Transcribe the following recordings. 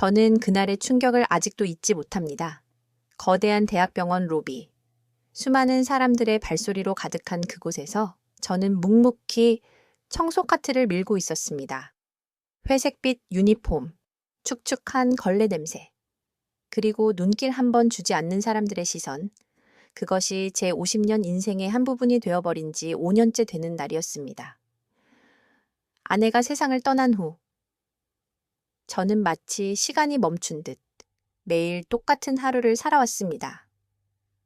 저는 그날의 충격을 아직도 잊지 못합니다. 거대한 대학병원 로비. 수많은 사람들의 발소리로 가득한 그곳에서 저는 묵묵히 청소 카트를 밀고 있었습니다. 회색빛 유니폼, 축축한 걸레 냄새, 그리고 눈길 한 번 주지 않는 사람들의 시선. 그것이 제 50년 인생의 한 부분이 되어버린 지 5년째 되는 날이었습니다. 아내가 세상을 떠난 후 저는 마치 시간이 멈춘 듯 매일 똑같은 하루를 살아왔습니다.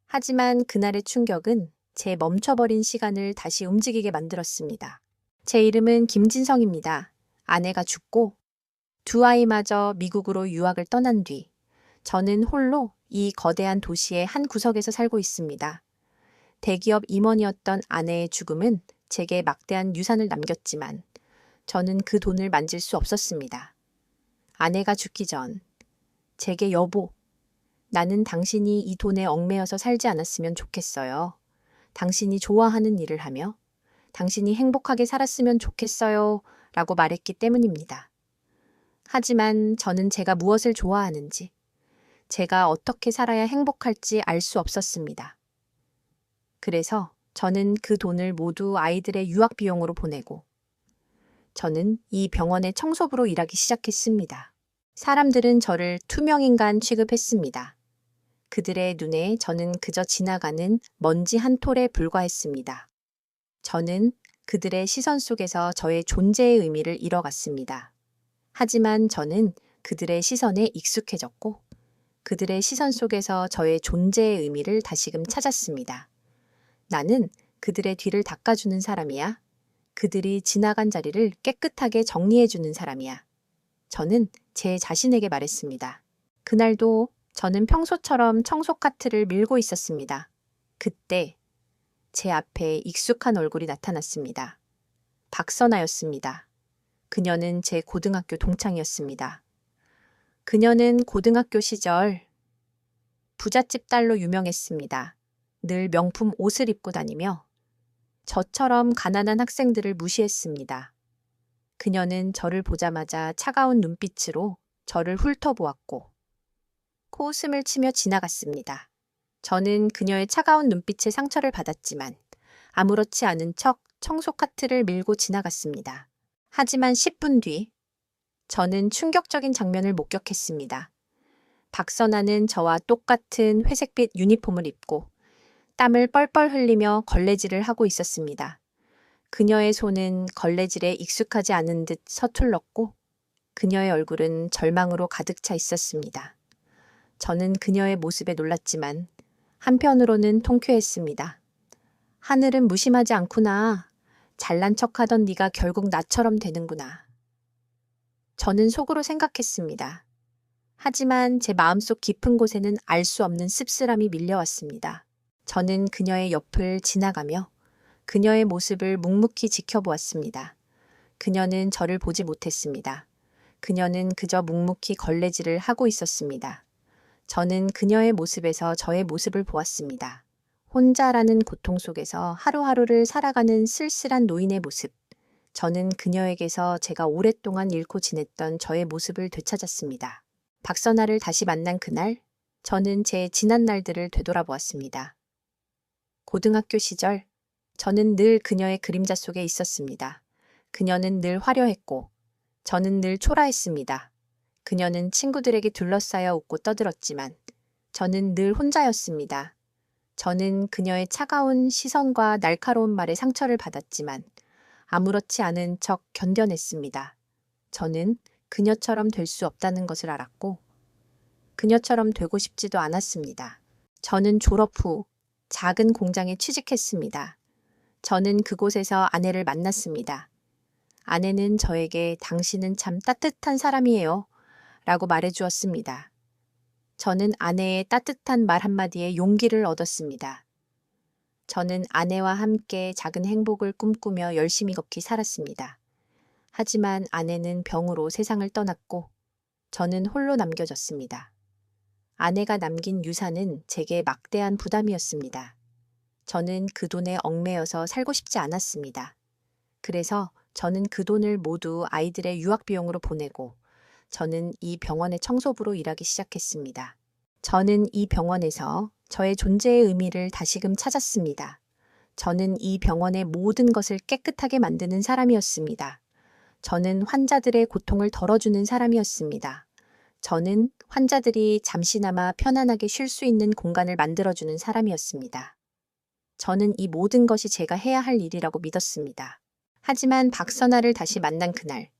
하지만 그날의 충격은 제 멈춰버린 시간을 다시 움직이게 만들었습니다. 제 이름은 김진성입니다. 아내가 죽고 두 아이마저 미국으로 유학을 떠난 뒤 저는 홀로 이 거대한 도시의 한 구석에서 살고 있습니다. 대기업 임원이었던 아내의 죽음은 제게 막대한 유산을 남겼지만 저는 그 돈을 만질 수 없었습니다. 아내가 죽기 전 제게 여보, 나는 당신이 이 돈에 얽매여서 살지 않았으면 좋겠어요. 당신이 좋아하는 일을 하며 당신이 행복하게 살았으면 좋겠어요. 라고 말했기 때문입니다. 하지만 저는 제가 무엇을 좋아하는지, 제가 어떻게 살아야 행복할지 알 수 없었습니다. 그래서 저는 그 돈을 모두 아이들의 유학 비용으로 보내고 저는 이 병원의 청소부로 일하기 시작했습니다. 사람들은 저를 투명인간 취급했습니다. 그들의 눈에 저는 그저 지나가는 먼지 한 톨에 불과했습니다. 저는 그들의 시선 속에서 저의 존재의 의미를 잃어갔습니다. 하지만 저는 그들의 시선에 익숙해졌고 그들의 시선 속에서 저의 존재의 의미를 다시금 찾았습니다. 나는 그들의 뒤를 닦아주는 사람이야. 그들이 지나간 자리를 깨끗하게 정리해주는 사람이야. 저는 제 자신에게 말했습니다. 그날도 저는 평소처럼 청소 카트를 밀고 있었습니다. 그때 제 앞에 익숙한 얼굴이 나타났습니다. 박선아였습니다. 그녀는 제 고등학교 동창이었습니다. 그녀는 고등학교 시절 부잣집 딸로 유명했습니다. 늘 명품 옷을 입고 다니며 저처럼 가난한 학생들을 무시했습니다. 그녀는 저를 보자마자 차가운 눈빛으로 저를 훑어보았고 코웃음을 치며 지나갔습니다. 저는 그녀의 차가운 눈빛에 상처를 받았지만 아무렇지 않은 척 청소 카트를 밀고 지나갔습니다. 하지만 10분 뒤 저는 충격적인 장면을 목격했습니다. 박선아는 저와 똑같은 회색빛 유니폼을 입고 땀을 뻘뻘 흘리며 걸레질을 하고 있었습니다. 그녀의 손은 걸레질에 익숙하지 않은 듯 서툴렀고 그녀의 얼굴은 절망으로 가득 차 있었습니다. 저는 그녀의 모습에 놀랐지만 한편으로는 통쾌했습니다. 하늘은 무심하지 않구나. 잘난 척하던 네가 결국 나처럼 되는구나. 저는 속으로 생각했습니다. 하지만 제 마음속 깊은 곳에는 알 수 없는 씁쓸함이 밀려왔습니다. 저는 그녀의 옆을 지나가며 그녀의 모습을 묵묵히 지켜보았습니다. 그녀는 저를 보지 못했습니다. 그녀는 그저 묵묵히 걸레질을 하고 있었습니다. 저는 그녀의 모습에서 저의 모습을 보았습니다. 혼자라는 고통 속에서 하루하루를 살아가는 쓸쓸한 노인의 모습. 저는 그녀에게서 제가 오랫동안 잃고 지냈던 저의 모습을 되찾았습니다. 박선아를 다시 만난 그날, 저는 제 지난 날들을 되돌아보았습니다. 고등학교 시절, 저는 늘 그녀의 그림자 속에 있었습니다. 그녀는 늘 화려했고, 저는 늘 초라했습니다. 그녀는 친구들에게 둘러싸여 웃고 떠들었지만, 저는 늘 혼자였습니다. 저는 그녀의 차가운 시선과 날카로운 말에 상처를 받았지만, 아무렇지 않은 척 견뎌냈습니다. 저는 그녀처럼 될 수 없다는 것을 알았고, 그녀처럼 되고 싶지도 않았습니다. 저는 졸업 후 작은 공장에 취직했습니다. 저는 그곳에서 아내를 만났습니다. 아내는 저에게 당신은 참 따뜻한 사람이에요. 라고 말해주었습니다. 저는 아내의 따뜻한 말 한마디에 용기를 얻었습니다. 저는 아내와 함께 작은 행복을 꿈꾸며 열심히 걷기 살았습니다. 하지만 아내는 병으로 세상을 떠났고 저는 홀로 남겨졌습니다. 아내가 남긴 유산은 제게 막대한 부담이었습니다. 저는 그 돈에 얽매여서 살고 싶지 않았습니다. 그래서 저는 그 돈을 모두 아이들의 유학 비용으로 보내고 저는 이 병원의 청소부로 일하기 시작했습니다. 저는 이 병원에서 저의 존재의 의미를 다시금 찾았습니다. 저는 이 병원의 모든 것을 깨끗하게 만드는 사람이었습니다. 저는 환자들의 고통을 덜어주는 사람이었습니다. 저는 환자들이 잠시나마 편안하게 쉴 수 있는 공간을 만들어주는 사람이었습니다. 저는 이 모든 것이 제가 해야 할 일이라고 믿었습니다. 하지만 박선아를 다시 만난 그날,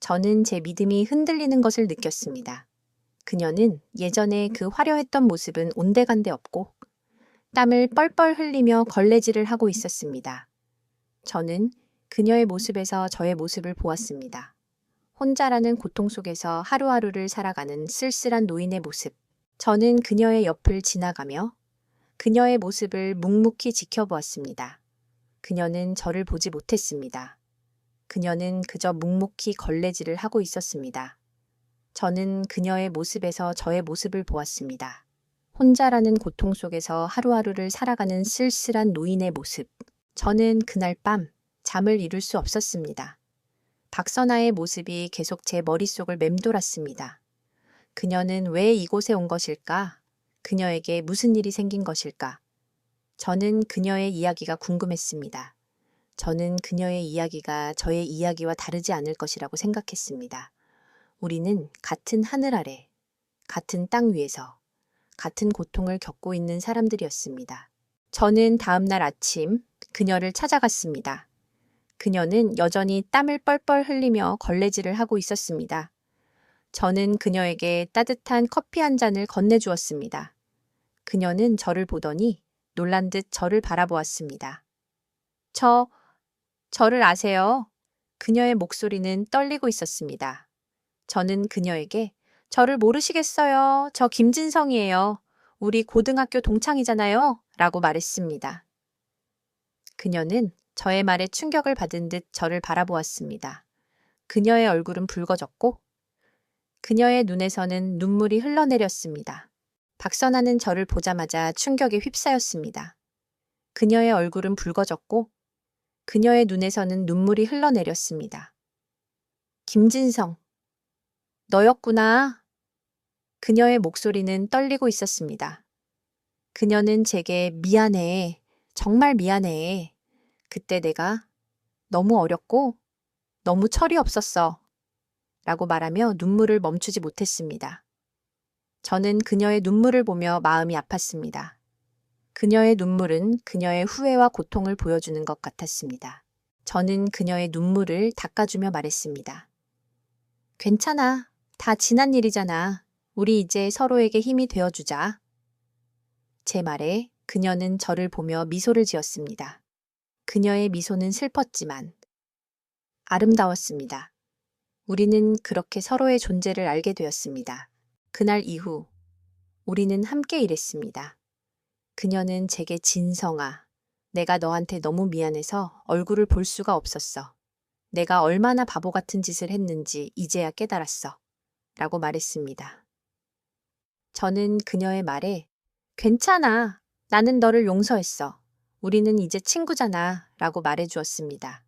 저는 제 믿음이 흔들리는 것을 느꼈습니다. 그녀는 예전에 그 화려했던 모습은 온데간데 없고 땀을 뻘뻘 흘리며 걸레질을 하고 있었습니다. 저는 그녀의 모습에서 저의 모습을 보았습니다. 혼자라는 고통 속에서 하루하루를 살아가는 쓸쓸한 노인의 모습. 저는 그녀의 옆을 지나가며 그녀의 모습을 묵묵히 지켜보았습니다. 그녀는 저를 보지 못했습니다. 그녀는 그저 묵묵히 걸레질을 하고 있었습니다. 저는 그녀의 모습에서 저의 모습을 보았습니다. 혼자라는 고통 속에서 하루하루를 살아가는 쓸쓸한 노인의 모습. 저는 그날 밤 잠을 이룰 수 없었습니다. 박선아의 모습이 계속 제 머릿속을 맴돌았습니다. 그녀는 왜 이곳에 온 것일까? 그녀에게 무슨 일이 생긴 것일까? 저는 그녀의 이야기가 궁금했습니다. 저는 그녀의 이야기가 저의 이야기와 다르지 않을 것이라고 생각했습니다. 우리는 같은 하늘 아래, 같은 땅 위에서 같은 고통을 겪고 있는 사람들이었습니다. 저는 다음 날 아침 그녀를 찾아갔습니다. 그녀는 여전히 땀을 뻘뻘 흘리며 걸레질을 하고 있었습니다. 저는 그녀에게 따뜻한 커피 한 잔을 건네주었습니다. 그녀는 저를 보더니 놀란 듯 저를 바라보았습니다. 저를 아세요? 그녀의 목소리는 떨리고 있었습니다. 저는 그녀에게 저를 모르시겠어요. 저 김진성이에요. 우리 고등학교 동창이잖아요. 라고 말했습니다. 그녀는 저의 말에 충격을 받은 듯 저를 바라보았습니다. 그녀의 얼굴은 붉어졌고 그녀의 눈에서는 눈물이 흘러내렸습니다. 박선아는 저를 보자마자 충격에 휩싸였습니다. 그녀의 얼굴은 붉어졌고 그녀의 눈에서는 눈물이 흘러내렸습니다. 김진성, 너였구나. 그녀의 목소리는 떨리고 있었습니다. 그녀는 제게 미안해, 정말 미안해. 그때 내가 너무 어렸고 너무 철이 없었어. 라고 말하며 눈물을 멈추지 못했습니다. 저는 그녀의 눈물을 보며 마음이 아팠습니다. 그녀의 눈물은 그녀의 후회와 고통을 보여주는 것 같았습니다. 저는 그녀의 눈물을 닦아주며 말했습니다. 괜찮아. 다 지난 일이잖아. 우리 이제 서로에게 힘이 되어주자. 제 말에 그녀는 저를 보며 미소를 지었습니다. 그녀의 미소는 슬펐지만 아름다웠습니다. 우리는 그렇게 서로의 존재를 알게 되었습니다. 그날 이후 우리는 함께 일했습니다. 그녀는 제게 진성아, 내가 너한테 너무 미안해서 얼굴을 볼 수가 없었어. 내가 얼마나 바보 같은 짓을 했는지 이제야 깨달았어. 라고 말했습니다. 저는 그녀의 말에 괜찮아. 나는 너를 용서했어. 우리는 이제 친구잖아. 라고 말해주었습니다.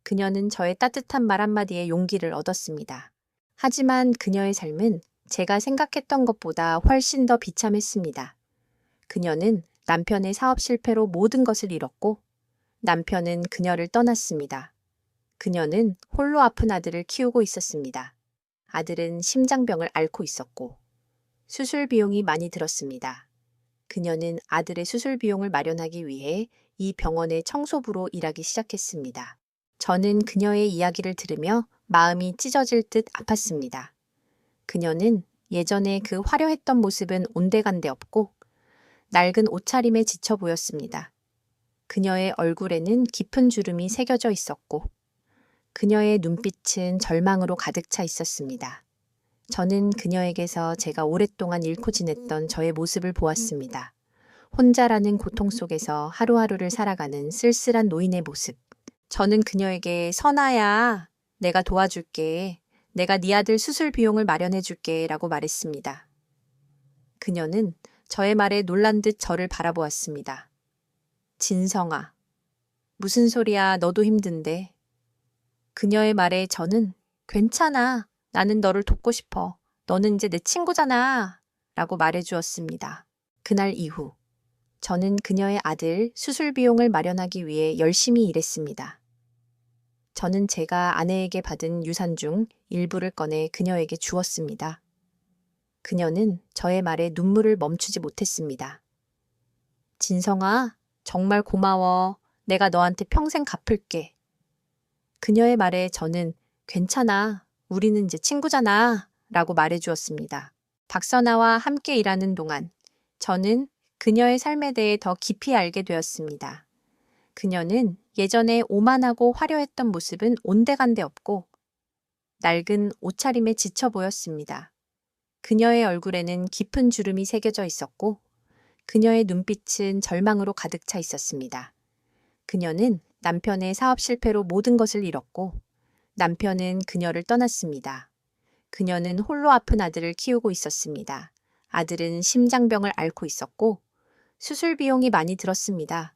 그녀는 저의 따뜻한 말 한마디에 용기를 얻었습니다. 하지만 그녀의 삶은 제가 생각했던 것보다 훨씬 더 비참했습니다. 그녀는 남편의 사업 실패로 모든 것을 잃었고 남편은 그녀를 떠났습니다. 그녀는 홀로 아픈 아들을 키우고 있었습니다. 아들은 심장병을 앓고 있었고 수술 비용이 많이 들었습니다. 그녀는 아들의 수술 비용을 마련하기 위해 이 병원의 청소부로 일하기 시작했습니다. 저는 그녀의 이야기를 들으며 마음이 찢어질 듯 아팠습니다. 그녀는 예전에 그 화려했던 모습은 온데간데 없고 낡은 옷차림에 지쳐 보였습니다. 그녀의 얼굴에는 깊은 주름이 새겨져 있었고 그녀의 눈빛은 절망으로 가득 차 있었습니다. 저는 그녀에게서 제가 오랫동안 잃고 지냈던 저의 모습을 보았습니다. 혼자라는 고통 속에서 하루하루를 살아가는 쓸쓸한 노인의 모습. 저는 그녀에게 선아야, 내가 도와줄게. 내가 네 아들 수술 비용을 마련해줄게 라고 말했습니다. 그녀는 저의 말에 놀란 듯 저를 바라보았습니다. 진성아, 무슨 소리야, 너도 힘든데. 그녀의 말에 저는 괜찮아. 나는 너를 돕고 싶어. 너는 이제 내 친구잖아. 라고 말해주었습니다. 그날 이후 저는 그녀의 아들 수술 비용을 마련하기 위해 열심히 일했습니다. 저는 제가 아내에게 받은 유산 중 일부를 꺼내 그녀에게 주었습니다. 그녀는 저의 말에 눈물을 멈추지 못했습니다. 진성아, 정말 고마워. 내가 너한테 평생 갚을게. 그녀의 말에 저는 괜찮아. 우리는 이제 친구잖아. 라고 말해주었습니다. 박선아와 함께 일하는 동안 저는 그녀의 삶에 대해 더 깊이 알게 되었습니다. 그녀는 예전에 오만하고 화려했던 모습은 온데간데 없고 낡은 옷차림에 지쳐 보였습니다. 그녀의 얼굴에는 깊은 주름이 새겨져 있었고 그녀의 눈빛은 절망으로 가득 차 있었습니다. 그녀는 남편의 사업 실패로 모든 것을 잃었고 남편은 그녀를 떠났습니다. 그녀는 홀로 아픈 아들을 키우고 있었습니다. 아들은 심장병을 앓고 있었고 수술 비용이 많이 들었습니다.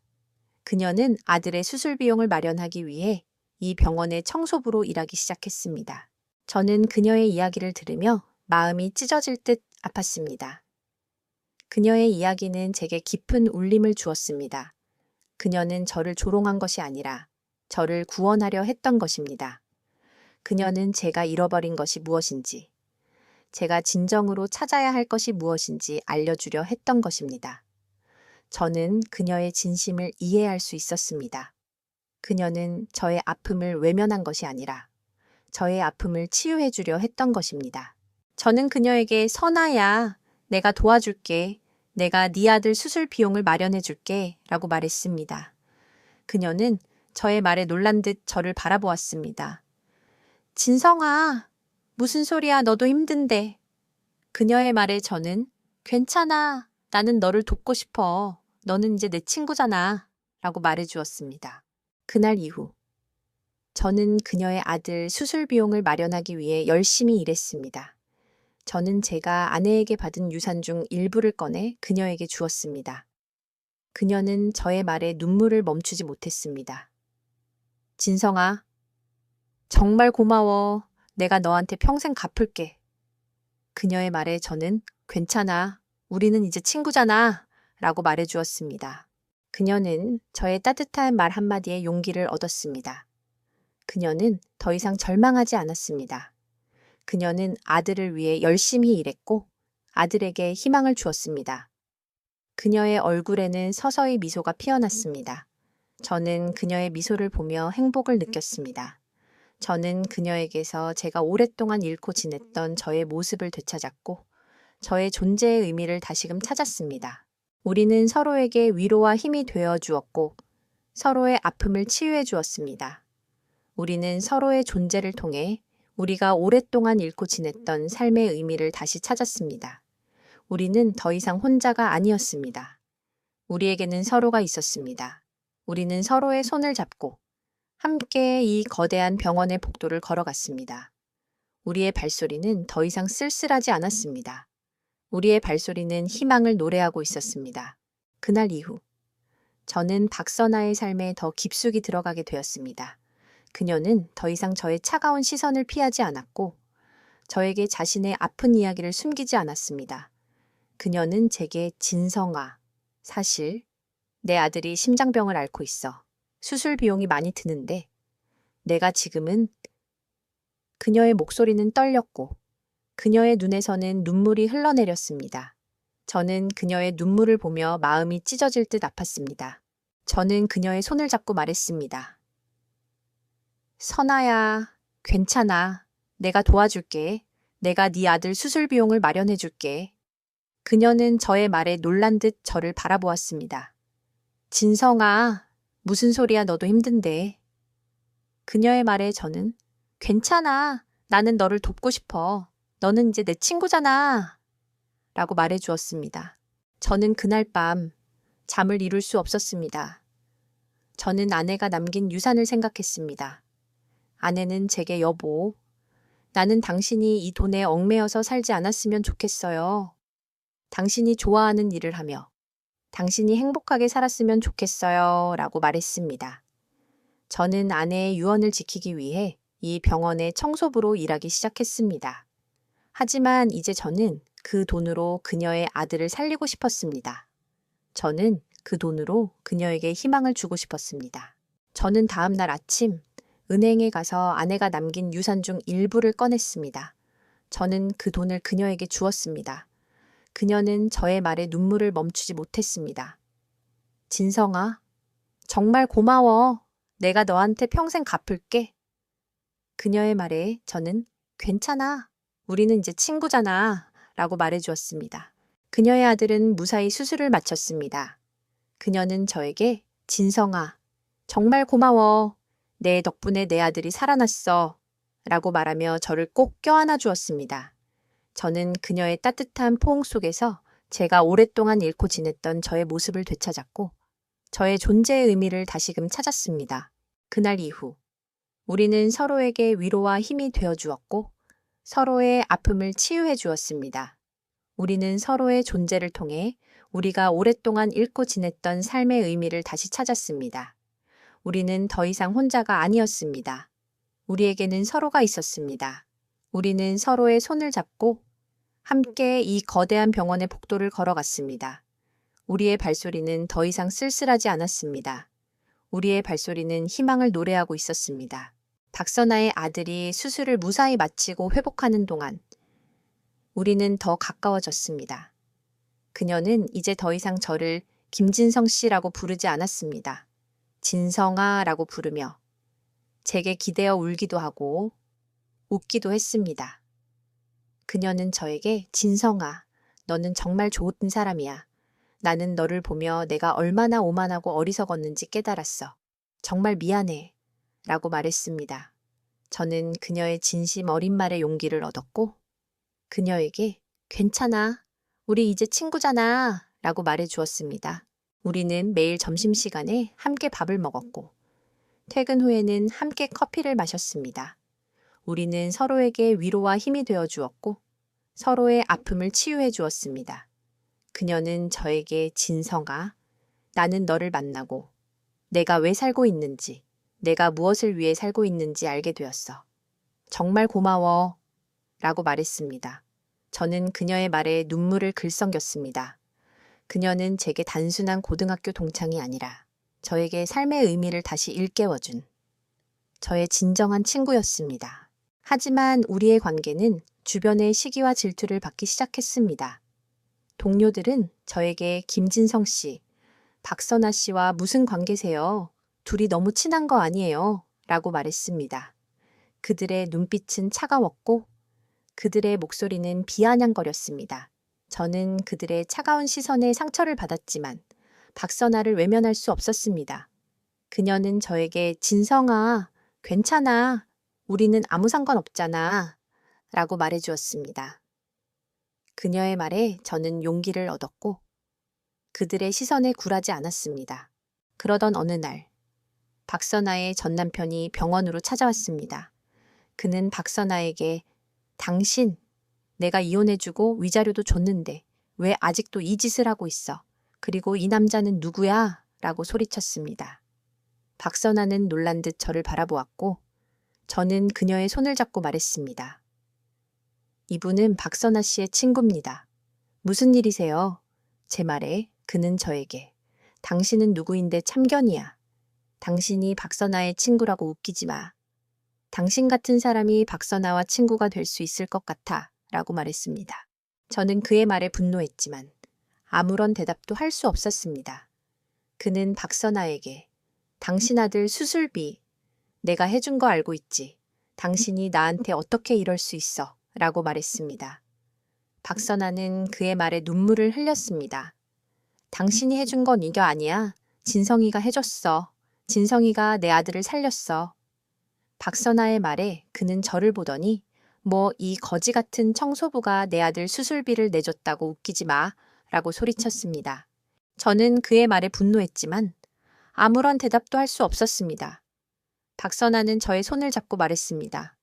그녀는 아들의 수술 비용을 마련하기 위해 이 병원의 청소부로 일하기 시작했습니다. 저는 그녀의 이야기를 들으며 마음이 찢어질 듯 아팠습니다. 그녀의 이야기는 제게 깊은 울림을 주었습니다. 그녀는 저를 조롱한 것이 아니라 저를 구원하려 했던 것입니다. 그녀는 제가 잃어버린 것이 무엇인지, 제가 진정으로 찾아야 할 것이 무엇인지 알려주려 했던 것입니다. 저는 그녀의 진심을 이해할 수 있었습니다. 그녀는 저의 아픔을 외면한 것이 아니라 저의 아픔을 치유해 주려 했던 것입니다. 저는 그녀에게 선아야, 내가 도와줄게. 내가 네 아들 수술 비용을 마련해 줄게. 라고 말했습니다. 그녀는 저의 말에 놀란 듯 저를 바라보았습니다. 진성아, 무슨 소리야, 너도 힘든데. 그녀의 말에 저는 괜찮아, 나는 너를 돕고 싶어. 너는 이제 내 친구잖아. 라고 말해주었습니다. 그날 이후 저는 그녀의 아들 수술 비용을 마련하기 위해 열심히 일했습니다. 저는 제가 아내에게 받은 유산 중 일부를 꺼내 그녀에게 주었습니다. 그녀는 저의 말에 눈물을 멈추지 못했습니다. 진성아, 정말 고마워. 내가 너한테 평생 갚을게. 그녀의 말에 저는 괜찮아. 우리는 이제 친구잖아. 라고 말해주었습니다. 그녀는 저의 따뜻한 말 한마디에 용기를 얻었습니다. 그녀는 더 이상 절망하지 않았습니다. 그녀는 아들을 위해 열심히 일했고 아들에게 희망을 주었습니다. 그녀의 얼굴에는 서서히 미소가 피어났습니다. 저는 그녀의 미소를 보며 행복을 느꼈습니다. 저는 그녀에게서 제가 오랫동안 잃고 지냈던 저의 모습을 되찾았고 저의 존재의 의미를 다시금 찾았습니다. 우리는 서로에게 위로와 힘이 되어 주었고 서로의 아픔을 치유해 주었습니다. 우리는 서로의 존재를 통해 우리가 오랫동안 잃고 지냈던 삶의 의미를 다시 찾았습니다. 우리는 더 이상 혼자가 아니었습니다. 우리에게는 서로가 있었습니다. 우리는 서로의 손을 잡고 함께 이 거대한 병원의 복도를 걸어갔습니다. 우리의 발소리는 더 이상 쓸쓸하지 않았습니다. 우리의 발소리는 희망을 노래하고 있었습니다. 그날 이후 저는 박선아의 삶에 더 깊숙이 들어가게 되었습니다. 그녀는 더 이상 저의 차가운 시선을 피하지 않았고 저에게 자신의 아픈 이야기를 숨기지 않았습니다. 그녀는 제게 진성아, 사실 내 아들이 심장병을 앓고 있어. 수술 비용이 많이 드는데 내가 지금은 그녀의 목소리는 떨렸고 그녀의 눈에서는 눈물이 흘러내렸습니다. 저는 그녀의 눈물을 보며 마음이 찢어질 듯 아팠습니다. 저는 그녀의 손을 잡고 말했습니다. 선아야, 괜찮아. 내가 도와줄게. 내가 네 아들 수술 비용을 마련해 줄게. 그녀는 저의 말에 놀란 듯 저를 바라보았습니다. 진성아, 무슨 소리야, 너도 힘든데. 그녀의 말에 저는 괜찮아. 나는 너를 돕고 싶어. 너는 이제 내 친구잖아. 라고 말해 주었습니다. 저는 그날 밤 잠을 이룰 수 없었습니다. 저는 아내가 남긴 유산을 생각했습니다. 아내는 제게 여보, 나는 당신이 이 돈에 얽매여서 살지 않았으면 좋겠어요. 당신이 좋아하는 일을 하며 당신이 행복하게 살았으면 좋겠어요. 라고 말했습니다. 저는 아내의 유언을 지키기 위해 이 병원의 청소부로 일하기 시작했습니다. 하지만 이제 저는 그 돈으로 그녀의 아들을 살리고 싶었습니다. 저는 그 돈으로 그녀에게 희망을 주고 싶었습니다. 저는 다음 날 아침 은행에 가서 아내가 남긴 유산 중 일부를 꺼냈습니다. 저는 그 돈을 그녀에게 주었습니다. 그녀는 저의 말에 눈물을 멈추지 못했습니다. 진성아, 정말 고마워. 내가 너한테 평생 갚을게. 그녀의 말에 저는 괜찮아. 우리는 이제 친구잖아. 라고 말해주었습니다. 그녀의 아들은 무사히 수술을 마쳤습니다. 그녀는 저에게 진성아, 정말 고마워. 내 덕분에 내 아들이 살아났어. 라고 말하며 저를 꼭 껴안아 주었습니다. 저는 그녀의 따뜻한 포옹 속에서 제가 오랫동안 잃고 지냈던 저의 모습을 되찾았고 저의 존재의 의미를 다시금 찾았습니다. 그날 이후 우리는 서로에게 위로와 힘이 되어 주었고 서로의 아픔을 치유해 주었습니다. 우리는 서로의 존재를 통해 우리가 오랫동안 잃고 지냈던 삶의 의미를 다시 찾았습니다. 우리는 더 이상 혼자가 아니었습니다. 우리에게는 서로가 있었습니다. 우리는 서로의 손을 잡고 함께 이 거대한 병원의 복도를 걸어갔습니다. 우리의 발소리는 더 이상 쓸쓸하지 않았습니다. 우리의 발소리는 희망을 노래하고 있었습니다. 박선아의 아들이 수술을 무사히 마치고 회복하는 동안 우리는 더 가까워졌습니다. 그녀는 이제 더 이상 저를 김진성 씨라고 부르지 않았습니다. 진성아라고 부르며 제게 기대어 울기도 하고 웃기도 했습니다. 그녀는 저에게 진성아, 너는 정말 좋은 사람이야. 나는 너를 보며 내가 얼마나 오만하고 어리석었는지 깨달았어. 정말 미안해. 라고 말했습니다. 저는 그녀의 진심 어린 말에 용기를 얻었고 그녀에게 괜찮아. 우리 이제 친구잖아. 라고 말해 주었습니다. 우리는 매일 점심시간에 함께 밥을 먹었고 퇴근 후에는 함께 커피를 마셨습니다. 우리는 서로에게 위로와 힘이 되어 주었고 서로의 아픔을 치유해 주었습니다. 그녀는 저에게 진성아, 나는 너를 만나고 내가 왜 살고 있는지, 내가 무엇을 위해 살고 있는지 알게 되었어. 정말 고마워. 라고 말했습니다. 저는 그녀의 말에 눈물을 글썽겼습니다. 그녀는 제게 단순한 고등학교 동창이 아니라 저에게 삶의 의미를 다시 일깨워준 저의 진정한 친구였습니다. 하지만 우리의 관계는 주변의 시기와 질투를 받기 시작했습니다. 동료들은 저에게 김진성 씨, 박선아 씨와 무슨 관계세요? 둘이 너무 친한 거 아니에요? 라고 말했습니다. 그들의 눈빛은 차가웠고 그들의 목소리는 비아냥거렸습니다. 저는 그들의 차가운 시선에 상처를 받았지만 박선아를 외면할 수 없었습니다. 그녀는 저에게 진성아, 괜찮아. 우리는 아무 상관없잖아. 라고 말해주었습니다. 그녀의 말에 저는 용기를 얻었고 그들의 시선에 굴하지 않았습니다. 그러던 어느 날 박선아의 전 남편이 병원으로 찾아왔습니다. 그는 박선아에게 당신, 내가 이혼해주고 위자료도 줬는데 왜 아직도 이 짓을 하고 있어? 그리고 이 남자는 누구야? 라고 소리쳤습니다. 박선아는 놀란 듯 저를 바라보았고 저는 그녀의 손을 잡고 말했습니다. 이분은 박선아 씨의 친구입니다. 무슨 일이세요? 제 말에 그는 저에게 당신은 누구인데 참견이야. 당신이 박선아의 친구라고 웃기지 마. 당신 같은 사람이 박선아와 친구가 될 수 있을 것 같아 라고 말했습니다. 저는 그의 말에 분노했지만 아무런 대답도 할 수 없었습니다. 그는 박선아에게 당신 아들 수술비 내가 해준 거 알고 있지. 당신이 나한테 어떻게 이럴 수 있어 라고 말했습니다. 박선아는 그의 말에 눈물을 흘렸습니다. 당신이 해준 건 이게 아니야. 진성이가 해줬어. 진성이가 내 아들을 살렸어. 박선아의 말에 그는 저를 보더니 뭐 이 거지 같은 청소부가 내 아들 수술비를 내줬다고 웃기지 마 라고 소리쳤습니다. 저는 그의 말에 분노했지만 아무런 대답도 할 수 없었습니다. 박선아는 저의 손을 잡고 말했습니다.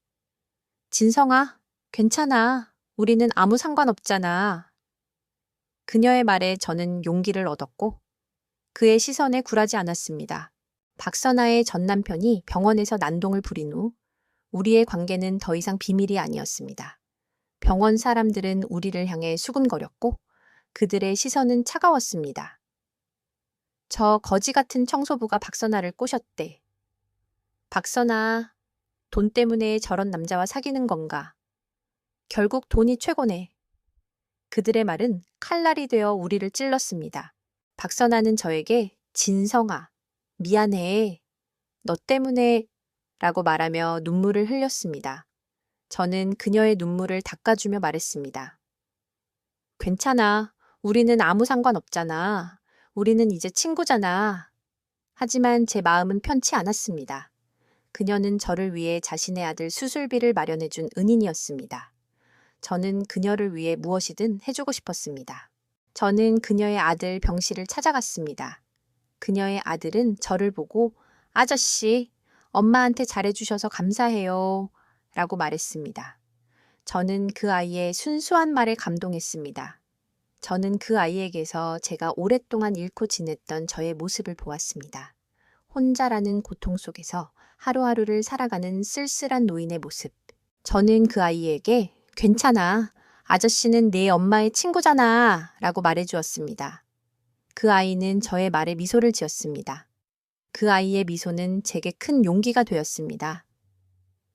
진성아, 괜찮아. 우리는 아무 상관없잖아. 그녀의 말에 저는 용기를 얻었고 그의 시선에 굴하지 않았습니다. 박선아의 전 남편이 병원에서 난동을 부린 후 우리의 관계는 더 이상 비밀이 아니었습니다. 병원 사람들은 우리를 향해 수군거렸고 그들의 시선은 차가웠습니다. 저 거지 같은 청소부가 박선아를 꼬셨대. 박선아, 돈 때문에 저런 남자와 사귀는 건가? 결국 돈이 최고네. 그들의 말은 칼날이 되어 우리를 찔렀습니다. 박선아는 저에게 진성아, 미안해. 너 때문에 라고 말하며 눈물을 흘렸습니다. 저는 그녀의 눈물을 닦아주며 말했습니다. 괜찮아. 우리는 아무 상관없잖아. 우리는 이제 친구잖아. 하지만 제 마음은 편치 않았습니다. 그녀는 저를 위해 자신의 아들 수술비를 마련해준 은인이었습니다. 저는 그녀를 위해 무엇이든 해주고 싶었습니다. 저는 그녀의 아들 병실을 찾아갔습니다. 그녀의 아들은 저를 보고 아저씨, 엄마한테 잘해주셔서 감사해요. 라고 말했습니다. 저는 그 아이의 순수한 말에 감동했습니다. 저는 그 아이에게서 제가 오랫동안 잃고 지냈던 저의 모습을 보았습니다. 혼자라는 고통 속에서 하루하루를 살아가는 쓸쓸한 노인의 모습. 저는 그 아이에게 괜찮아. 아저씨는 내 엄마의 친구잖아. 라고 말해주었습니다. 그 아이는 저의 말에 미소를 지었습니다. 그 아이의 미소는 제게 큰 용기가 되었습니다.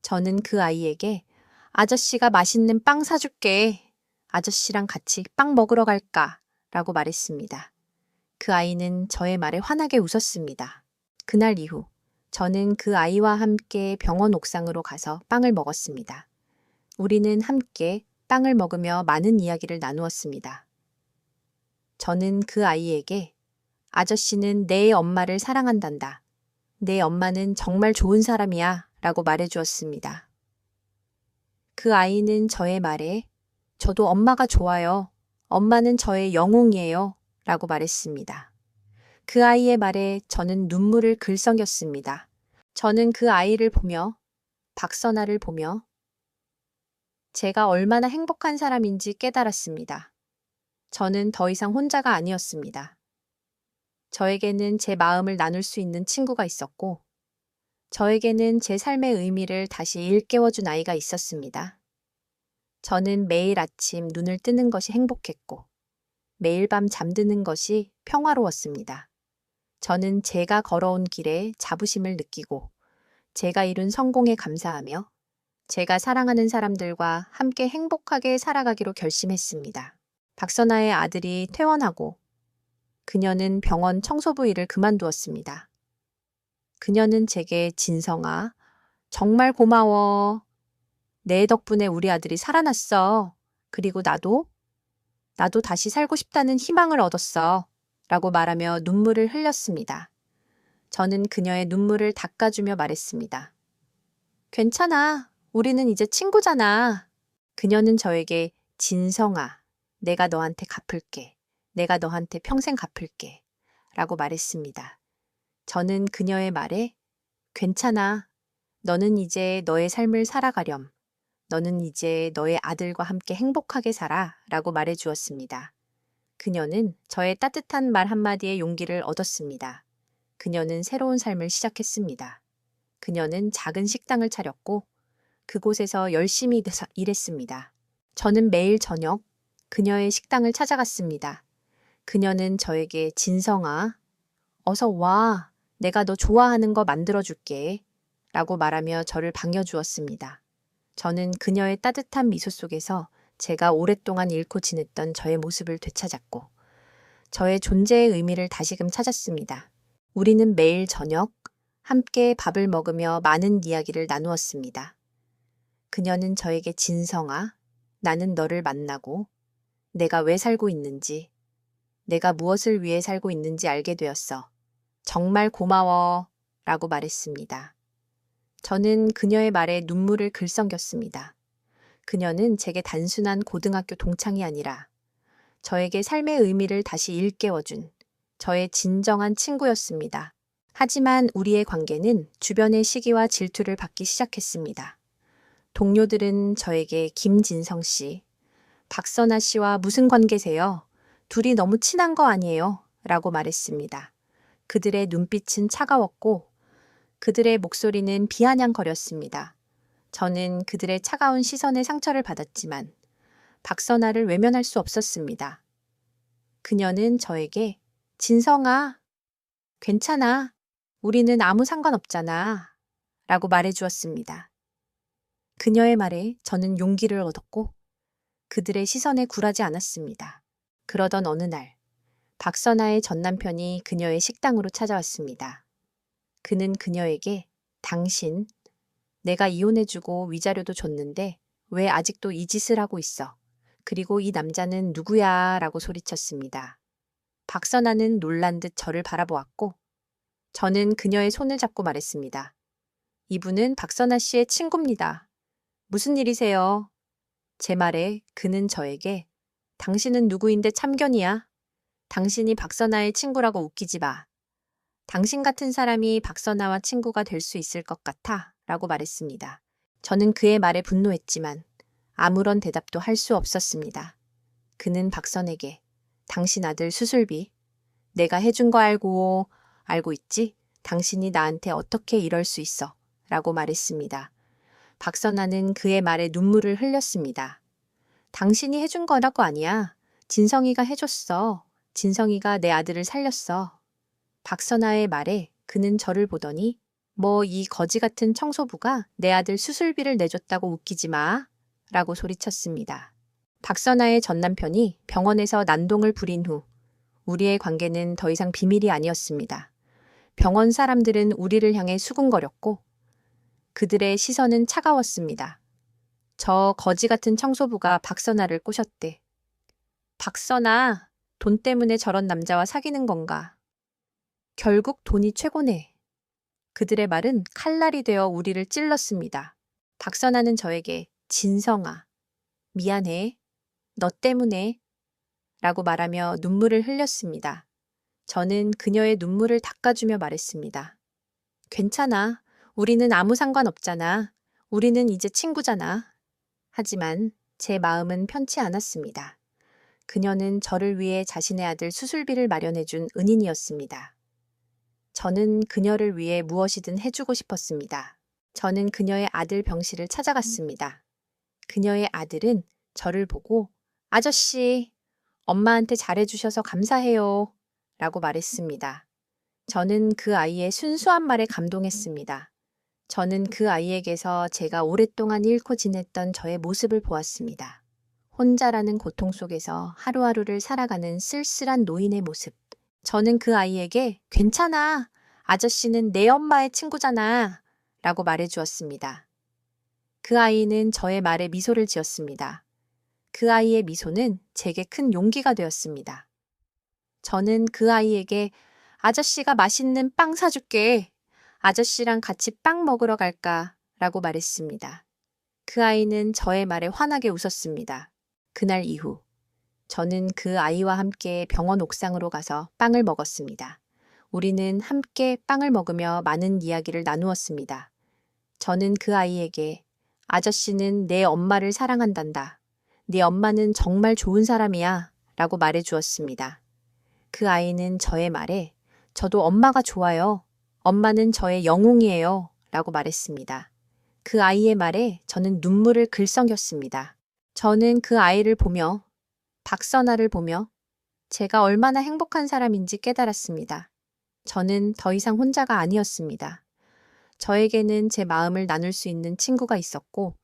저는 그 아이에게 아저씨가 맛있는 빵 사줄게. 아저씨랑 같이 빵 먹으러 갈까? 라고 말했습니다. 그 아이는 저의 말에 환하게 웃었습니다. 그날 이후 저는 그 아이와 함께 병원 옥상으로 가서 빵을 먹었습니다. 우리는 함께 빵을 먹으며 많은 이야기를 나누었습니다. 저는 그 아이에게 아저씨는 내 엄마를 사랑한단다. 내 엄마는 정말 좋은 사람이야 라고 말해주었습니다. 그 아이는 저의 말에 저도 엄마가 좋아요. 엄마는 저의 영웅이에요. 라고 말했습니다. 그 아이의 말에 저는 눈물을 글썽였습니다. 저는 그 아이를 보며 박선아를 보며 제가 얼마나 행복한 사람인지 깨달았습니다. 저는 더 이상 혼자가 아니었습니다. 저에게는 제 마음을 나눌 수 있는 친구가 있었고 저에게는 제 삶의 의미를 다시 일깨워준 아이가 있었습니다. 저는 매일 아침 눈을 뜨는 것이 행복했고 매일 밤 잠드는 것이 평화로웠습니다. 저는 제가 걸어온 길에 자부심을 느끼고 제가 이룬 성공에 감사하며 제가 사랑하는 사람들과 함께 행복하게 살아가기로 결심했습니다. 박선아의 아들이 퇴원하고 그녀는 병원 청소부 일을 그만두었습니다. 그녀는 제게 진성아, 정말 고마워. 내 덕분에 우리 아들이 살아났어. 그리고 나도 다시 살고 싶다는 희망을 얻었어. 라고 말하며 눈물을 흘렸습니다. 저는 그녀의 눈물을 닦아주며 말했습니다. 괜찮아. 우리는 이제 친구잖아. 그녀는 저에게 진성아, 내가 너한테 갚을게. 내가 너한테 평생 갚을게. 라고 말했습니다. 저는 그녀의 말에 괜찮아. 너는 이제 너의 삶을 살아가렴. 너는 이제 너의 아들과 함께 행복하게 살아. 라고 말해주었습니다. 그녀는 저의 따뜻한 말 한마디에 용기를 얻었습니다. 그녀는 새로운 삶을 시작했습니다. 그녀는 작은 식당을 차렸고 그곳에서 열심히 일했습니다. 저는 매일 저녁 그녀의 식당을 찾아갔습니다. 그녀는 저에게 진성아, 어서 와. 내가 너 좋아하는 거 만들어줄게. 라고 말하며 저를 반겨주었습니다. 저는 그녀의 따뜻한 미소 속에서 제가 오랫동안 잃고 지냈던 저의 모습을 되찾았고 저의 존재의 의미를 다시금 찾았습니다. 우리는 매일 저녁 함께 밥을 먹으며 많은 이야기를 나누었습니다. 그녀는 저에게 진성아, 나는 너를 만나고 내가 왜 살고 있는지, 내가 무엇을 위해 살고 있는지 알게 되었어. 정말 고마워. 라고 말했습니다. 저는 그녀의 말에 눈물을 글썽였습니다. 그녀는 제게 단순한 고등학교 동창이 아니라 저에게 삶의 의미를 다시 일깨워준 저의 진정한 친구였습니다. 하지만 우리의 관계는 주변의 시기와 질투를 받기 시작했습니다. 동료들은 저에게 김진성 씨, 박선아 씨와 무슨 관계세요? 둘이 너무 친한 거 아니에요? 라고 말했습니다. 그들의 눈빛은 차가웠고 그들의 목소리는 비아냥거렸습니다. 저는 그들의 차가운 시선에 상처를 받았지만 박선아를 외면할 수 없었습니다. 그녀는 저에게 진성아, 괜찮아. 우리는 아무 상관없잖아. 라고 말해주었습니다. 그녀의 말에 저는 용기를 얻었고 그들의 시선에 굴하지 않았습니다. 그러던 어느 날 박선아의 전 남편이 그녀의 식당으로 찾아왔습니다. 그는 그녀에게 당신, 내가 이혼해주고 위자료도 줬는데 왜 아직도 이 짓을 하고 있어? 그리고 이 남자는 누구야? 라고 소리쳤습니다. 박선아는 놀란 듯 저를 바라보았고 저는 그녀의 손을 잡고 말했습니다. 이분은 박선아 씨의 친구입니다. 무슨 일이세요? 제 말에 그는 저에게 당신은 누구인데 참견이야? 당신이 박선아의 친구라고 웃기지 마. 당신 같은 사람이 박선아와 친구가 될 수 있을 것 같아 라고 말했습니다. 저는 그의 말에 분노했지만 아무런 대답도 할 수 없었습니다. 그는 박선에게 당신 아들 수술비 내가 해준 거 알고 있지? 당신이 나한테 어떻게 이럴 수 있어? 라고 말했습니다. 박선아는 그의 말에 눈물을 흘렸습니다. 당신이 해준 거라고 아니야. 진성이가 해줬어. 진성이가 내 아들을 살렸어. 박선아의 말에 그는 저를 보더니 뭐 이 거지 같은 청소부가 내 아들 수술비를 내줬다고 웃기지 마. 라고 소리쳤습니다. 박선아의 전 남편이 병원에서 난동을 부린 후 우리의 관계는 더 이상 비밀이 아니었습니다. 병원 사람들은 우리를 향해 수군거렸고 그들의 시선은 차가웠습니다. 저 거지 같은 청소부가 박선아를 꼬셨대. 박선아, 돈 때문에 저런 남자와 사귀는 건가? 결국 돈이 최고네. 그들의 말은 칼날이 되어 우리를 찔렀습니다. 박선아는 저에게 진성아, 미안해. 너 때문에. 라고 말하며 눈물을 흘렸습니다. 저는 그녀의 눈물을 닦아주며 말했습니다. 괜찮아. 우리는 아무 상관없잖아. 우리는 이제 친구잖아. 하지만 제 마음은 편치 않았습니다. 그녀는 저를 위해 자신의 아들 수술비를 마련해준 은인이었습니다. 저는 그녀를 위해 무엇이든 해주고 싶었습니다. 저는 그녀의 아들 병실을 찾아갔습니다. 그녀의 아들은 저를 보고 아저씨, 엄마한테 잘해주셔서 감사해요. 라고 말했습니다. 저는 그 아이의 순수한 말에 감동했습니다. 저는 그 아이에게서 제가 오랫동안 잃고 지냈던 저의 모습을 보았습니다. 혼자라는 고통 속에서 하루하루를 살아가는 쓸쓸한 노인의 모습. 저는 그 아이에게 괜찮아. 아저씨는 내 엄마의 친구잖아. 라고 말해주었습니다. 그 아이는 저의 말에 미소를 지었습니다. 그 아이의 미소는 제게 큰 용기가 되었습니다. 저는 그 아이에게 아저씨가 맛있는 빵 사줄게. 아저씨랑 같이 빵 먹으러 갈까? 라고 말했습니다. 그 아이는 저의 말에 환하게 웃었습니다. 그날 이후 저는 그 아이와 함께 병원 옥상으로 가서 빵을 먹었습니다. 우리는 함께 빵을 먹으며 많은 이야기를 나누었습니다. 저는 그 아이에게 아저씨는 내 엄마를 사랑한단다. 네 엄마는 정말 좋은 사람이야. 라고 말해주었습니다. 그 아이는 저의 말에 저도 엄마가 좋아요. 엄마는 저의 영웅이에요. 라고 말했습니다. 그 아이의 말에 저는 눈물을 글썽였습니다. 저는 그 아이를 보며 박선아를 보며 제가 얼마나 행복한 사람인지 깨달았습니다. 저는 더 이상 혼자가 아니었습니다. 저에게는 제 마음을 나눌 수 있는 친구가 있었고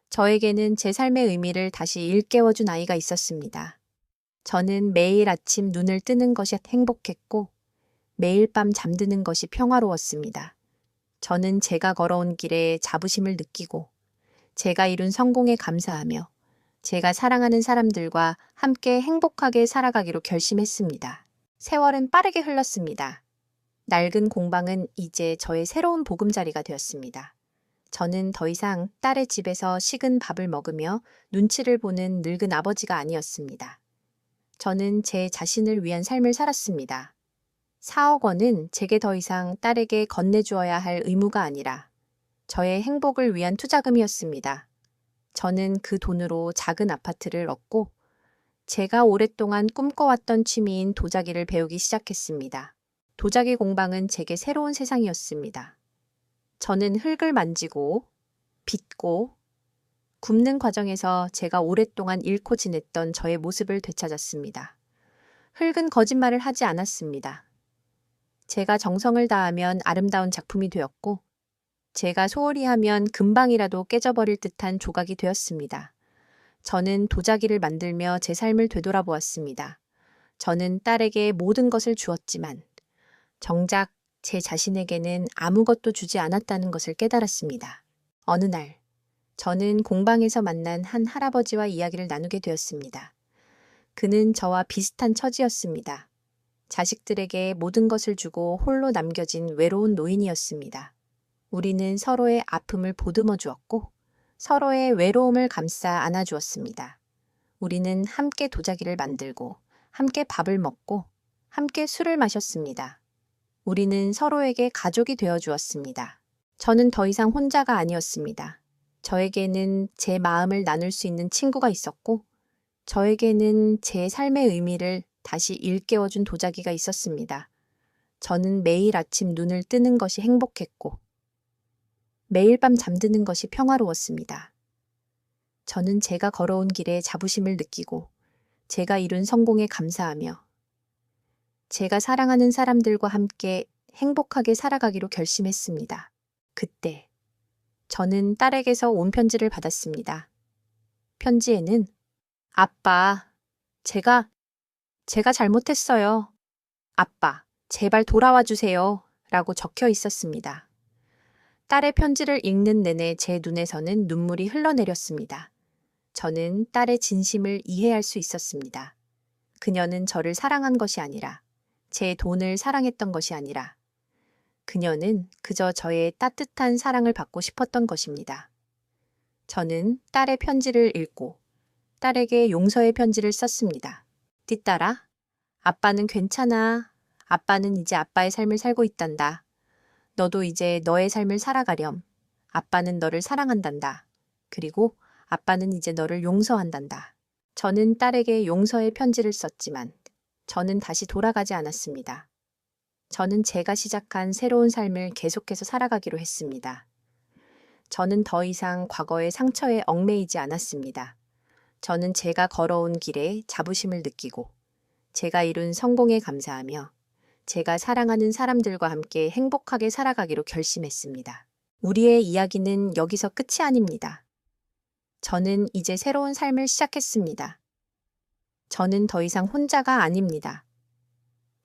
저에게는 제 삶의 의미를 다시 일깨워준 아이가 있었습니다. 저는 매일 아침 눈을 뜨는 것이 행복했고 매일 밤 잠드는 것이 평화로웠습니다. 저는 제가 걸어온 길에 자부심을 느끼고 제가 이룬 성공에 감사하며 제가 사랑하는 사람들과 함께 행복하게 살아가기로 결심했습니다. 세월은 빠르게 흘렀습니다. 낡은 공방은 이제 저의 새로운 보금자리가 되었습니다. 저는 더 이상 딸의 집에서 식은 밥을 먹으며 눈치를 보는 늙은 아버지가 아니었습니다. 저는 제 자신을 위한 삶을 살았습니다. 4억 원은 제게 더 이상 딸에게 건네주어야 할 의무가 아니라 저의 행복을 위한 투자금이었습니다. 저는 그 돈으로 작은 아파트를 얻고 제가 오랫동안 꿈꿔왔던 취미인 도자기를 배우기 시작했습니다. 도자기 공방은 제게 새로운 세상이었습니다. 저는 흙을 만지고 빚고 굽는 과정에서 제가 오랫동안 잃고 지냈던 저의 모습을 되찾았습니다. 흙은 거짓말을 하지 않았습니다. 제가 정성을 다하면 아름다운 작품이 되었고, 제가 소홀히 하면 금방이라도 깨져버릴 듯한 조각이 되었습니다. 저는 도자기를 만들며 제 삶을 되돌아보았습니다. 저는 딸에게 모든 것을 주었지만, 정작 제 자신에게는 아무것도 주지 않았다는 것을 깨달았습니다. 어느 날, 저는 공방에서 만난 한 할아버지와 이야기를 나누게 되었습니다. 그는 저와 비슷한 처지였습니다. 자식들에게 모든 것을 주고 홀로 남겨진 외로운 노인이었습니다. 우리는 서로의 아픔을 보듬어 주었고 서로의 외로움을 감싸 안아주었습니다. 우리는 함께 도자기를 만들고 함께 밥을 먹고 함께 술을 마셨습니다. 우리는 서로에게 가족이 되어 주었습니다. 저는 더 이상 혼자가 아니었습니다. 저에게는 제 마음을 나눌 수 있는 친구가 있었고 저에게는 제 삶의 의미를 다시 일깨워준 도자기가 있었습니다. 저는 매일 아침 눈을 뜨는 것이 행복했고 매일 밤 잠드는 것이 평화로웠습니다. 저는 제가 걸어온 길에 자부심을 느끼고 제가 이룬 성공에 감사하며 제가 사랑하는 사람들과 함께 행복하게 살아가기로 결심했습니다. 그때 저는 딸에게서 온 편지를 받았습니다. 편지에는 아빠, 제가 잘못했어요. 아빠, 제발 돌아와 주세요. 라고 적혀 있었습니다. 딸의 편지를 읽는 내내 제 눈에서는 눈물이 흘러내렸습니다. 저는 딸의 진심을 이해할 수 있었습니다. 그녀는 저를 사랑한 것이 아니라, 제 돈을 사랑했던 것이 아니라, 그녀는 그저 저의 따뜻한 사랑을 받고 싶었던 것입니다. 저는 딸의 편지를 읽고 딸에게 용서의 편지를 썼습니다. 뒷딸아, 아빠는 괜찮아. 아빠는 이제 아빠의 삶을 살고 있단다. 너도 이제 너의 삶을 살아가렴. 아빠는 너를 사랑한단다. 그리고 아빠는 이제 너를 용서한단다. 저는 딸에게 용서의 편지를 썼지만 저는 다시 돌아가지 않았습니다. 저는 제가 시작한 새로운 삶을 계속해서 살아가기로 했습니다. 저는 더 이상 과거의 상처에 얽매이지 않았습니다. 저는 제가 걸어온 길에 자부심을 느끼고 제가 이룬 성공에 감사하며 제가 사랑하는 사람들과 함께 행복하게 살아가기로 결심했습니다. 우리의 이야기는 여기서 끝이 아닙니다. 저는 이제 새로운 삶을 시작했습니다. 저는 더 이상 혼자가 아닙니다.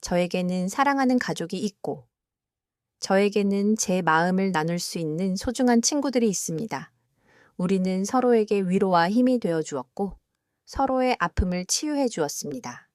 저에게는 사랑하는 가족이 있고 저에게는 제 마음을 나눌 수 있는 소중한 친구들이 있습니다. 우리는 서로에게 위로와 힘이 되어 주었고 서로의 아픔을 치유해 주었습니다.